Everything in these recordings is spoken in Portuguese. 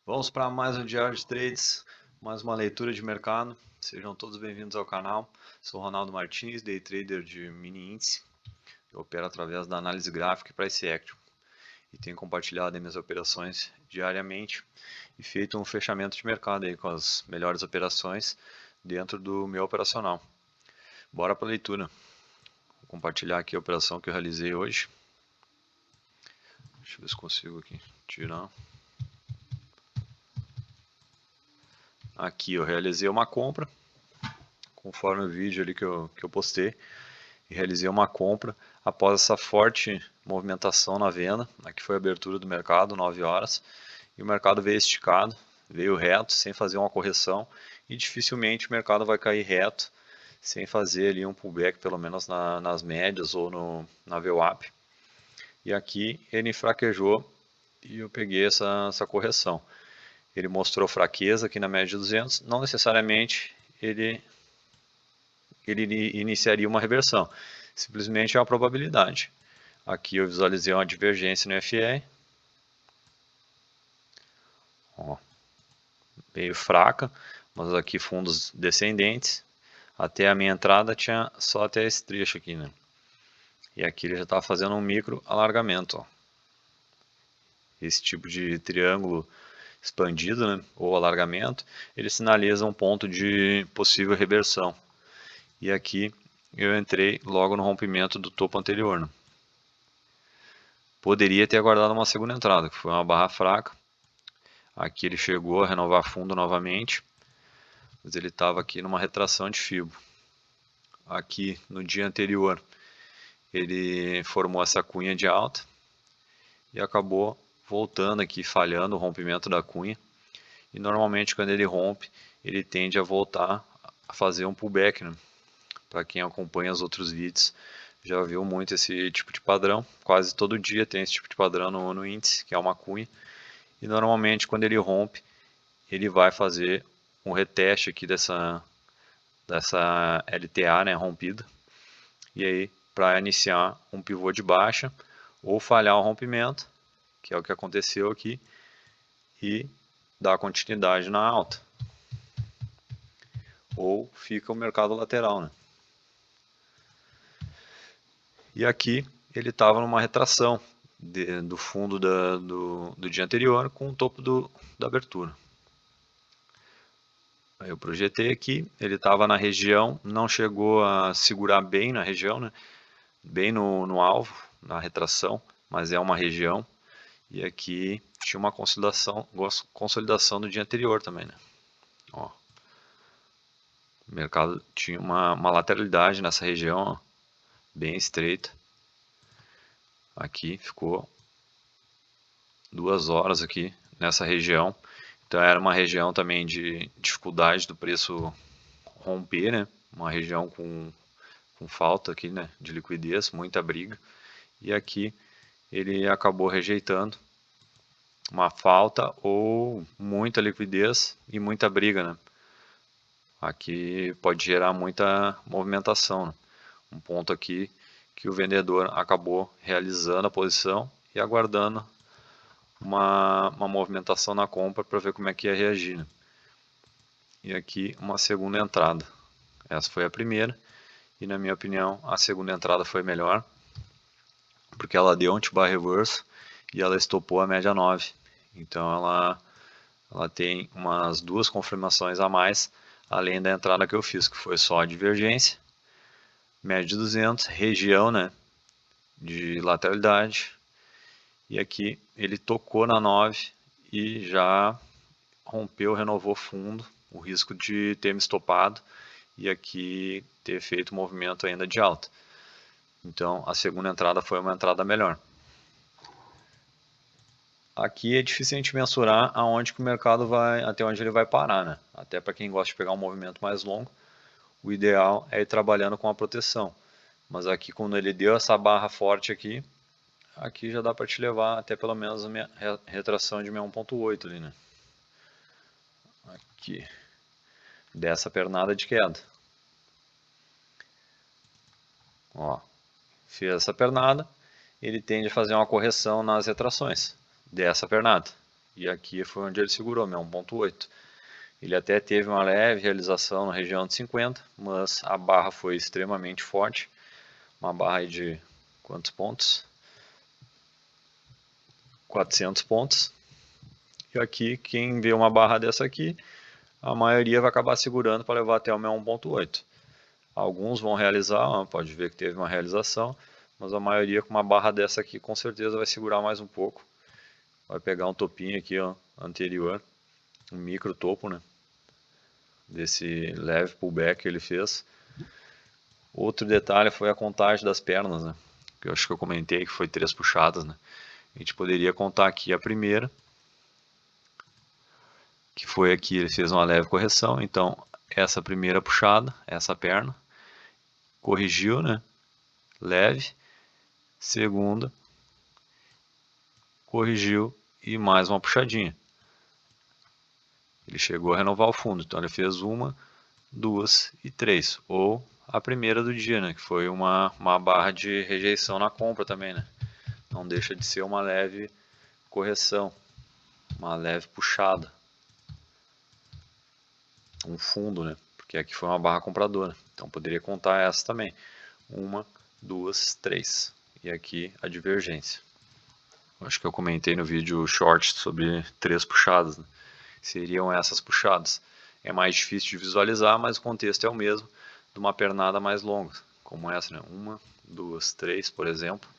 Vamos para mais um diário de trades, mais uma leitura de mercado. Sejam todos bem-vindos ao canal. Sou Ronaldo Martins, day trader de mini índice. Eu opero através da análise gráfica e price action e tenho compartilhado minhas operações diariamente e feito um fechamento de mercado aí com as melhores operações dentro do meu operacional. Bora para a leitura. Vou compartilhar aqui a operação que eu realizei hoje. Deixa eu ver se consigo aqui tirar. Aqui eu realizei uma compra, conforme o vídeo ali que eu postei, e realizei uma compra após essa forte movimentação na venda. Aqui foi a abertura do mercado, 9 horas, e o mercado veio esticado, veio reto, sem fazer uma correção, e dificilmente o mercado vai cair reto, sem fazer ali um pullback, pelo menos nas médias ou na VWAP. E aqui ele enfraquejou e eu peguei essa correção. Ele mostrou fraqueza aqui na média de 200, não necessariamente ele iniciaria uma reversão, simplesmente é uma probabilidade. Aqui eu visualizei uma divergência no FE, ó, meio fraca, mas aqui fundos descendentes, até a minha entrada tinha só até esse trecho aqui, né? E aqui ele já estava fazendo um micro alargamento, ó. Esse tipo de triângulo expandido, né, ou alargamento, ele sinaliza um ponto de possível reversão. E aqui eu entrei logo no rompimento do topo anterior, né? Poderia ter aguardado uma segunda entrada, que foi uma barra fraca. Aqui ele chegou a renovar fundo novamente, mas ele estava aqui numa retração de Fibo. Aqui no dia anterior ele formou essa cunha de alta e acabou voltando aqui, falhando o rompimento da cunha. E normalmente quando ele rompe, ele tende a voltar a fazer um pullback, né? Para quem acompanha os outros vídeos, já viu muito esse tipo de padrão. Quase todo dia tem esse tipo de padrão no índice, que é uma cunha. E normalmente quando ele rompe, ele vai fazer um reteste aqui dessa LTA, né, rompida. E aí, para iniciar um pivô de baixa, ou falhar o rompimento, que é o que aconteceu aqui, e dar continuidade na alta. Ou fica o mercado lateral, né? E aqui ele estava numa retração do fundo do dia anterior com o topo da abertura. Aí eu projetei aqui, ele estava na região, não chegou a segurar bem na região, né? Bem no alvo, na retração, mas é uma região. E aqui tinha uma consolidação do dia anterior também, né? Ó, o mercado tinha uma lateralidade nessa região, ó, bem estreita. Aqui ficou 2 horas aqui nessa região. Então era uma região também de dificuldade do preço romper, né? Uma região com falta aqui, né, de liquidez, muita briga. E aqui ele acabou rejeitando uma falta ou muita liquidez e muita briga, né? Aqui pode gerar muita movimentação, né? Um ponto aqui que o vendedor acabou realizando a posição e aguardando uma movimentação na compra para ver como é que ia reagir, né? E aqui uma segunda entrada. Essa foi a primeira e, na minha opinião, a segunda entrada foi melhor, porque ela deu anti-bar reverso e ela estopou a média 9. Então ela tem umas 2 confirmações a mais, além da entrada que eu fiz, que foi só a divergência, média de 200, região, né, de lateralidade. E aqui ele tocou na 9 e já rompeu, renovou fundo, o risco de ter me estopado e aqui ter feito movimento ainda de alta. Então a segunda entrada foi uma entrada melhor. Aqui é difícil a gente mensurar aonde que o mercado vai, até onde ele vai parar, né? Até para quem gosta de pegar um movimento mais longo, o ideal é ir trabalhando com a proteção. Mas aqui quando ele deu essa barra forte aqui já dá para te levar até pelo menos a minha retração de 1.8 ali, né? Aqui, dessa pernada de queda. Ó, fiz essa pernada, ele tende a fazer uma correção nas retrações dessa pernada. e aqui foi onde ele segurou, 1.8. Ele até teve uma leve realização na região de 50, mas a barra foi extremamente forte, uma barra aí de quantos pontos? 400 pontos. E aqui, quem vê uma barra dessa aqui, a maioria vai acabar segurando para levar até o 1.8. Alguns vão realizar, pode ver que teve uma realização, mas a maioria com uma barra dessa aqui com certeza vai segurar mais um pouco. Vai pegar um topinho aqui, ó, anterior, um micro topo, né? Desse leve pullback que ele fez. Outro detalhe foi a contagem das pernas, né? Que eu acho que eu comentei que foi 3 puxadas, né? A gente poderia contar aqui a primeira, que foi aqui, ele fez uma leve correção, então essa primeira puxada, essa perna, corrigiu, né? Leve, segunda, corrigiu e mais uma puxadinha. Ele chegou a renovar o fundo, então ele fez 1, 2 e 3, ou a primeira do dia, né? Que foi uma barra de rejeição na compra também, né? Não deixa de ser uma leve correção, uma leve puxada, um fundo, né? Porque aqui foi uma barra compradora, então poderia contar essa também, 1, 2, 3, e aqui a divergência. Acho que eu comentei no vídeo short sobre 3 puxadas, né? Seriam essas puxadas. É mais difícil de visualizar, mas o contexto é o mesmo de uma pernada mais longa, como essa, né? 1, 2, 3, por exemplo.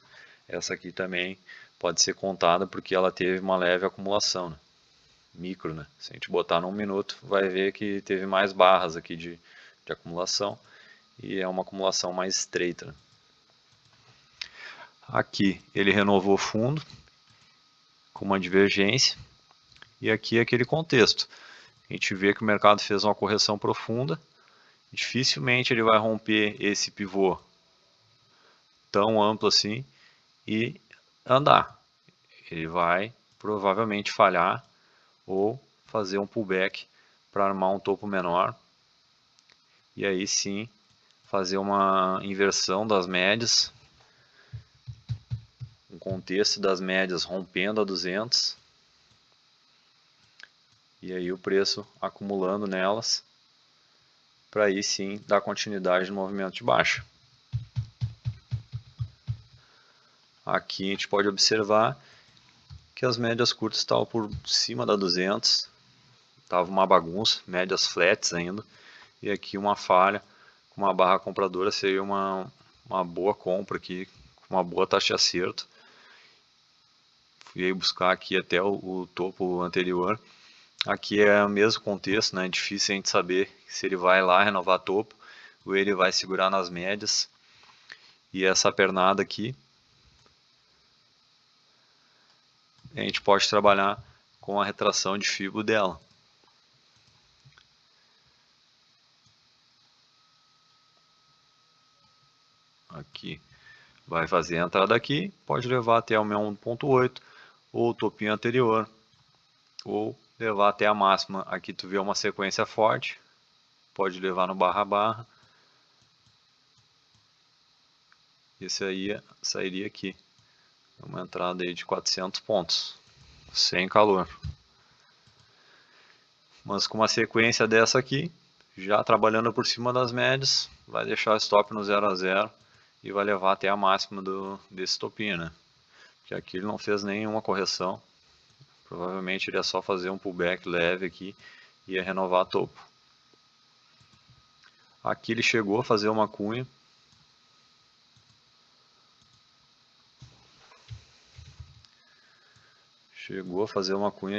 Essa aqui também pode ser contada porque ela teve uma leve acumulação, né? Micro, né? Se a gente botar num minuto, vai ver que teve mais barras aqui de acumulação e é uma acumulação mais estreita, né? Aqui ele renovou o fundo com uma divergência e aqui é aquele contexto. A gente vê que o mercado fez uma correção profunda, dificilmente ele vai romper esse pivô tão amplo assim e andar. Ele vai provavelmente falhar ou fazer um pullback para armar um topo menor e aí sim fazer uma inversão das médias, um contexto das médias rompendo a 200 e aí o preço acumulando nelas para aí sim dar continuidade no movimento de baixa. Aqui a gente pode observar que as médias curtas estavam por cima da 200, estava uma bagunça, médias flats ainda, e aqui uma falha com uma barra compradora seria uma boa compra aqui, com uma boa taxa de acerto. Fui buscar aqui até o topo anterior. Aqui é o mesmo contexto, né? É difícil a gente saber se ele vai lá renovar topo ou ele vai segurar nas médias. E essa pernada aqui, a gente pode trabalhar com a retração de fibra dela. Aqui vai fazer a entrada aqui, pode levar até o 1.8 ou o topinho anterior, ou levar até a máxima. Aqui tu vê uma sequência forte, pode levar no barra barra. Esse aí sairia aqui, uma entrada aí de 400 pontos, sem calor. Mas com uma sequência dessa aqui, já trabalhando por cima das médias, vai deixar o stop no 0 a 0 e vai levar até a máxima desse topinho, né? Porque aqui ele não fez nenhuma correção, provavelmente ele ia só fazer um pullback leve aqui e ia renovar topo. Aqui ele chegou a fazer uma cunha,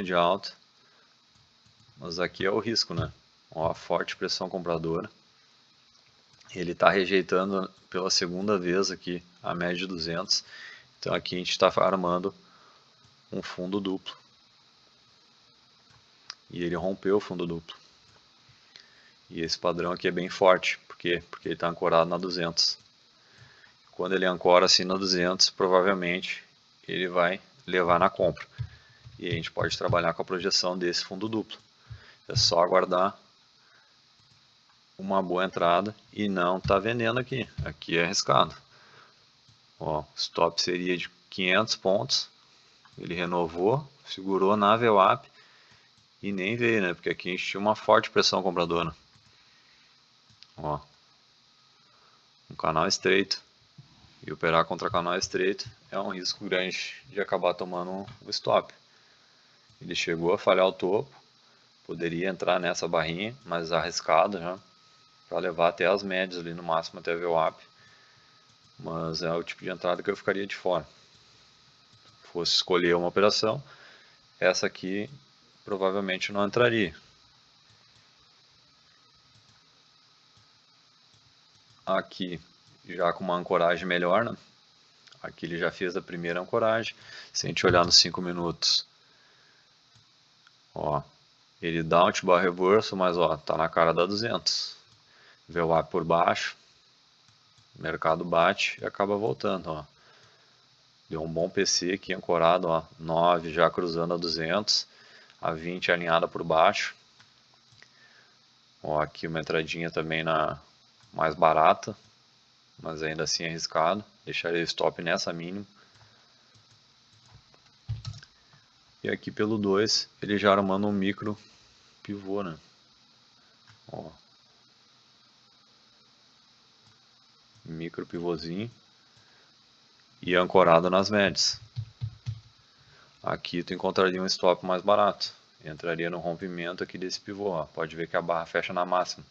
de alta, mas aqui é o risco, né? Ó, a forte pressão compradora. Ele está rejeitando pela segunda vez aqui a média de 200. Então aqui a gente está armando um fundo duplo. E ele rompeu o fundo duplo. E esse padrão aqui é bem forte. Por quê? Porque ele está ancorado na 200. Quando ele ancora assim na 200, provavelmente ele vai levar na compra. E a gente pode trabalhar com a projeção desse fundo duplo. É só aguardar uma boa entrada e não está vendendo aqui. Aqui é arriscado. Ó, stop seria de 500 pontos. Ele renovou, segurou na VWAP e nem veio, né? Porque aqui a gente tinha uma forte pressão compradora. Ó, um canal estreito. E operar contra canal estreito é um risco grande de acabar tomando um stop. Ele chegou a falhar o topo, poderia entrar nessa barrinha, mas arriscado já, para levar até as médias ali no máximo até a VWAP. Mas é o tipo de entrada que eu ficaria de fora. Se fosse escolher uma operação, essa aqui provavelmente não entraria. Aqui já com uma ancoragem melhor, né? Aqui ele já fez a primeira ancoragem. Se a gente olhar nos 5 minutos, ó, ele dá um T-bar reverso, mas ó, tá na cara da 200. VWAP por baixo, o mercado bate e acaba voltando, ó. Deu um bom PC aqui ancorado, ó, 9 já cruzando a 200, a 20 alinhada por baixo. Ó, aqui uma entradinha também na mais barata, mas ainda assim arriscado. Deixaria o stop nessa mínima. E aqui pelo 2, ele já armando um micro pivô, né? Ó. Micro pivôzinho. E ancorado nas médias. Aqui tu encontraria um stop mais barato. Entraria no rompimento aqui desse pivô. Ó. Pode ver que a barra fecha na máxima,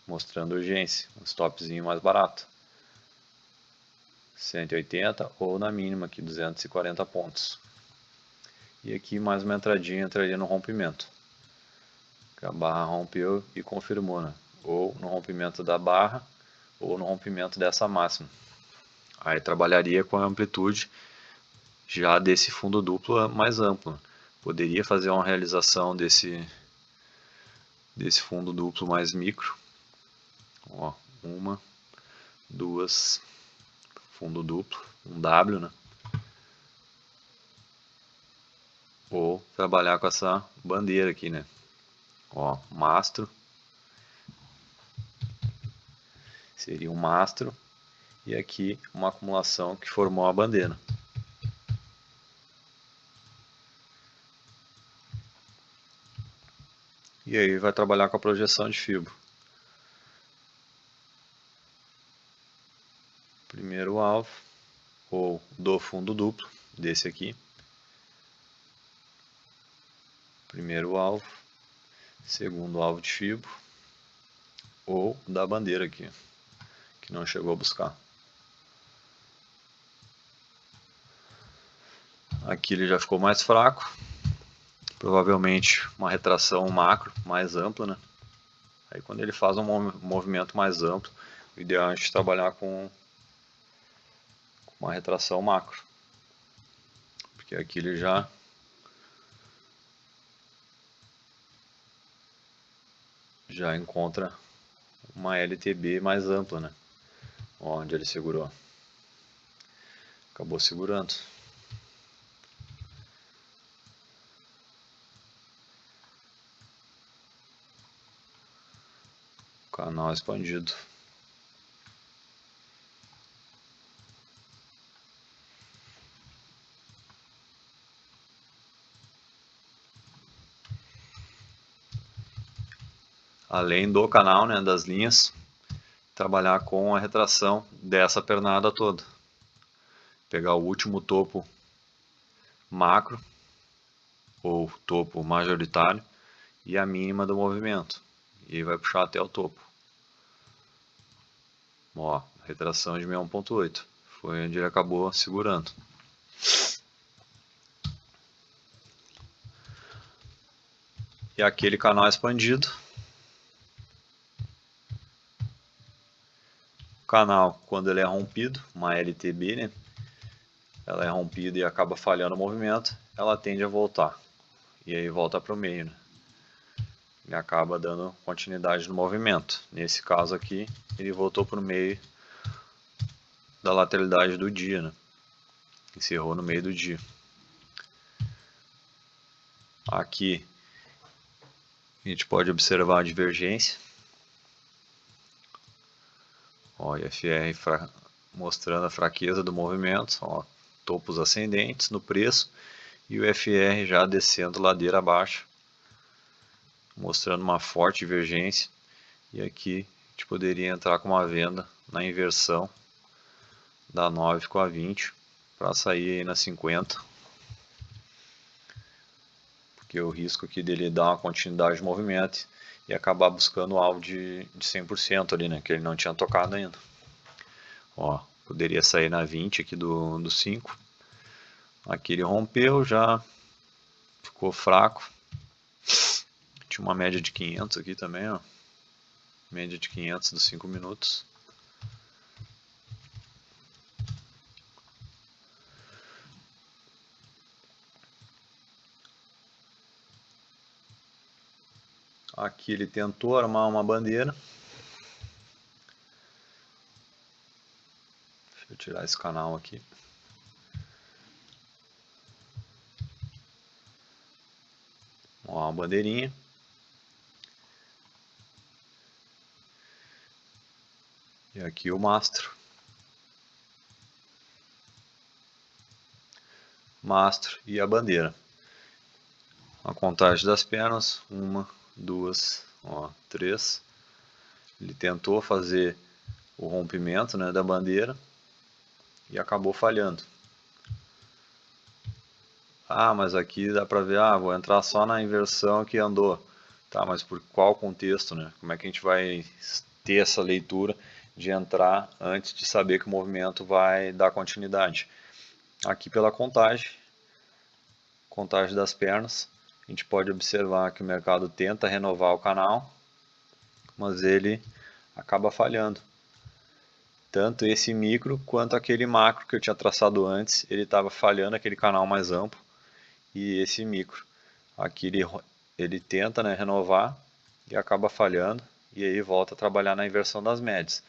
mostrando urgência. Um stopzinho mais barato. 180 ou na mínima aqui 240 pontos. E aqui mais uma entradinha entraria no rompimento. A barra rompeu e confirmou, né? Ou no rompimento da barra ou no rompimento dessa máxima. Aí trabalharia com a amplitude já desse fundo duplo mais amplo. Poderia fazer uma realização desse fundo duplo mais micro. Ó, uma, duas, fundo duplo, um W, né? Ou trabalhar com essa bandeira aqui, né? Ó, mastro. Seria um mastro. E aqui uma acumulação que formou a bandeira. E aí vai trabalhar com a projeção de fibra. Primeiro alvo, ou do fundo duplo, desse aqui. Primeiro alvo, segundo alvo de fibra, ou da bandeira aqui, que não chegou a buscar. Aqui ele já ficou mais fraco, provavelmente uma retração macro mais ampla, né? Aí quando ele faz um movimento mais amplo, o ideal é a gente trabalhar com uma retração macro, porque aqui ele já encontra uma LTB mais ampla, né? Onde ele segurou. Acabou segurando. Canal expandido. Além do canal, né, das linhas, trabalhar com a retração dessa pernada toda. Pegar o último topo macro, ou topo majoritário, e a mínima do movimento. E vai puxar até o topo. Ó, retração de 61.8. Foi onde ele acabou segurando. E aquele canal expandido. O canal, quando ele é rompido, uma LTB, né? Ela é rompida e acaba falhando o movimento, ela tende a voltar. E aí volta para o meio, né? Ele acaba dando continuidade no movimento. Nesse caso aqui, ele voltou para o meio da lateralidade do dia, né? Encerrou no meio do dia. Aqui a gente pode observar a divergência. Ó, IFR mostrando a fraqueza do movimento. Ó, topos ascendentes no preço e o FR já descendo ladeira abaixo, mostrando uma forte divergência. E aqui a gente poderia entrar com uma venda na inversão da 9 com a 20 para sair aí na 50, porque o risco aqui dele dar uma continuidade de movimento e acabar buscando o alvo de 100% ali, né, que ele não tinha tocado ainda. Ó, poderia sair na 20 aqui do 5. Aqui ele rompeu, já ficou fraco. Tinha uma média de 500 aqui também, ó. Média de 500 dos 5 minutos. Aqui ele tentou armar uma bandeira. Deixa eu tirar esse canal aqui. Ó, uma bandeirinha. E aqui o mastro. Mastro e a bandeira. A contagem das pernas, 1, 2, 3. Ele tentou fazer o rompimento, né, da bandeira e acabou falhando. Ah, mas aqui dá pra ver, vou entrar só na inversão que andou. Tá, mas por qual contexto, né? Como é que a gente vai ter essa leitura de entrar antes de saber que o movimento vai dar continuidade? Aqui pela contagem das pernas, a gente pode observar que o mercado tenta renovar o canal, mas ele acaba falhando. Tanto esse micro quanto aquele macro que eu tinha traçado antes, ele estava falhando, aquele canal mais amplo, e esse micro. Aqui ele tenta, né, renovar e acaba falhando, e aí volta a trabalhar na inversão das médias.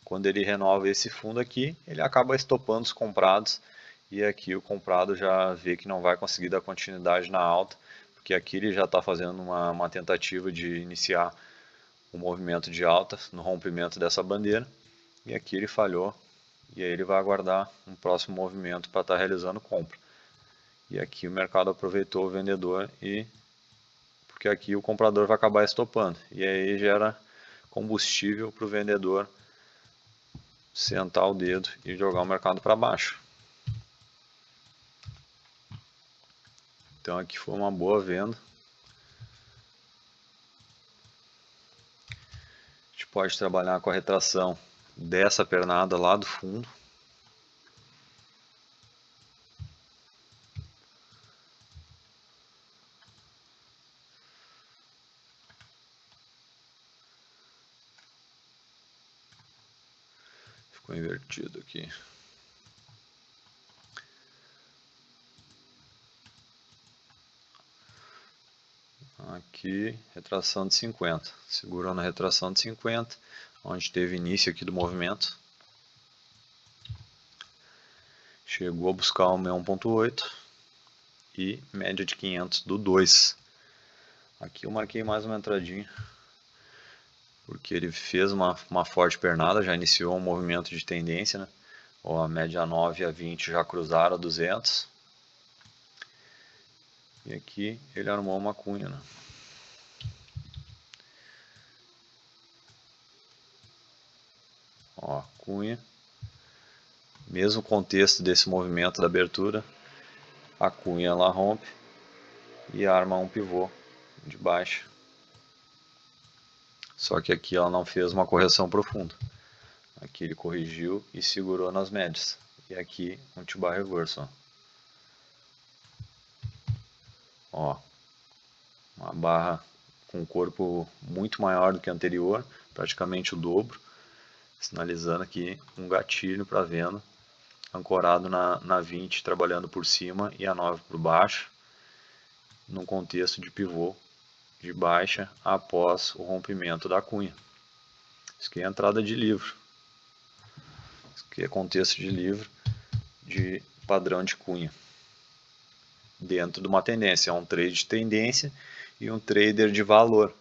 Quando ele renova esse fundo aqui, ele acaba estopando os comprados, e aqui o comprado já vê que não vai conseguir dar continuidade na alta, porque aqui ele já está fazendo uma tentativa de iniciar o movimento de alta no rompimento dessa bandeira, e aqui ele falhou, e aí ele vai aguardar um próximo movimento para estar realizando compra. E aqui o mercado aproveitou o vendedor, porque aqui o comprador vai acabar estopando, e aí gera combustível para o vendedor sentar o dedo e jogar o mercado para baixo. Então aqui foi uma boa venda. A gente pode trabalhar com a retração dessa pernada lá do fundo. Ficou invertido aqui. Aqui, retração de 50. Segurando a retração de 50, onde teve início aqui do movimento. Chegou a buscar o 1.8 e média de 500 do 2. Aqui eu marquei mais uma entradinha, porque ele fez uma forte pernada, já iniciou um movimento de tendência, né? Ó, a média 9 e a 20 já cruzaram a 200. E aqui ele armou uma cunha, né? Ó, cunha. Mesmo contexto desse movimento da abertura, a cunha ela rompe e arma um pivô de baixa. Só que aqui ela não fez uma correção profunda. Aqui ele corrigiu e segurou nas médias. E aqui um T-bar reverso. Ó, uma barra com um corpo muito maior do que a anterior, praticamente o dobro, sinalizando aqui um gatilho para venda, ancorado na 20, trabalhando por cima e a 9 por baixo, num contexto de pivô de baixa após o rompimento da cunha. Isso aqui é entrada de livro. Isso aqui é contexto de livro de padrão de cunha. Dentro de uma tendência, é um trade de tendência e um trader de valor.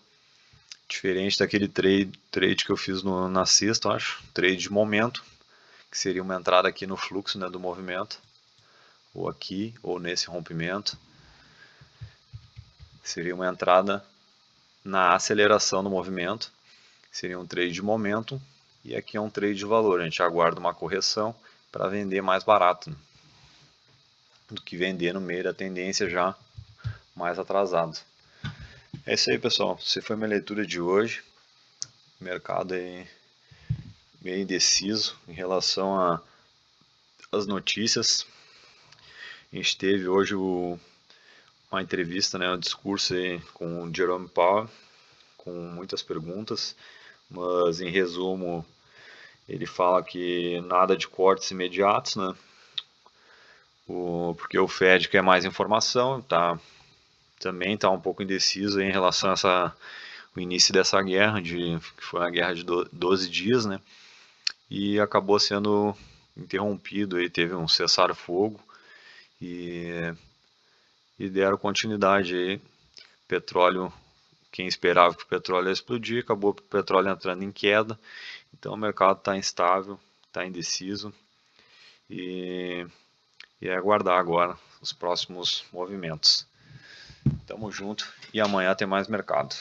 Diferente daquele trade que eu fiz na sexta, acho, trade de momento, que seria uma entrada aqui no fluxo, né, do movimento. ou aqui, ou nesse rompimento. Seria uma entrada na aceleração do movimento, seria um trade de momento, e aqui é um trade de valor. A gente aguarda uma correção para vender mais barato, né, do que vender no meio da tendência já mais atrasado. É isso aí, pessoal. Essa foi minha leitura de hoje. O mercado é meio indeciso em relação às notícias. A gente teve hoje uma entrevista, né, um discurso aí com o Jerome Powell, com muitas perguntas, mas em resumo ele fala que nada de cortes imediatos, né, porque o Fed quer mais informação, também está um pouco indeciso em relação a o início dessa guerra, que foi uma guerra de 12 dias, né, e acabou sendo interrompido, aí teve um cessar-fogo e deram continuidade aí. Petróleo, quem esperava que o petróleo ia explodir, acabou o petróleo entrando em queda, então o mercado está instável, está indeciso e é aguardar agora os próximos movimentos. Tamo junto e amanhã tem mais mercado.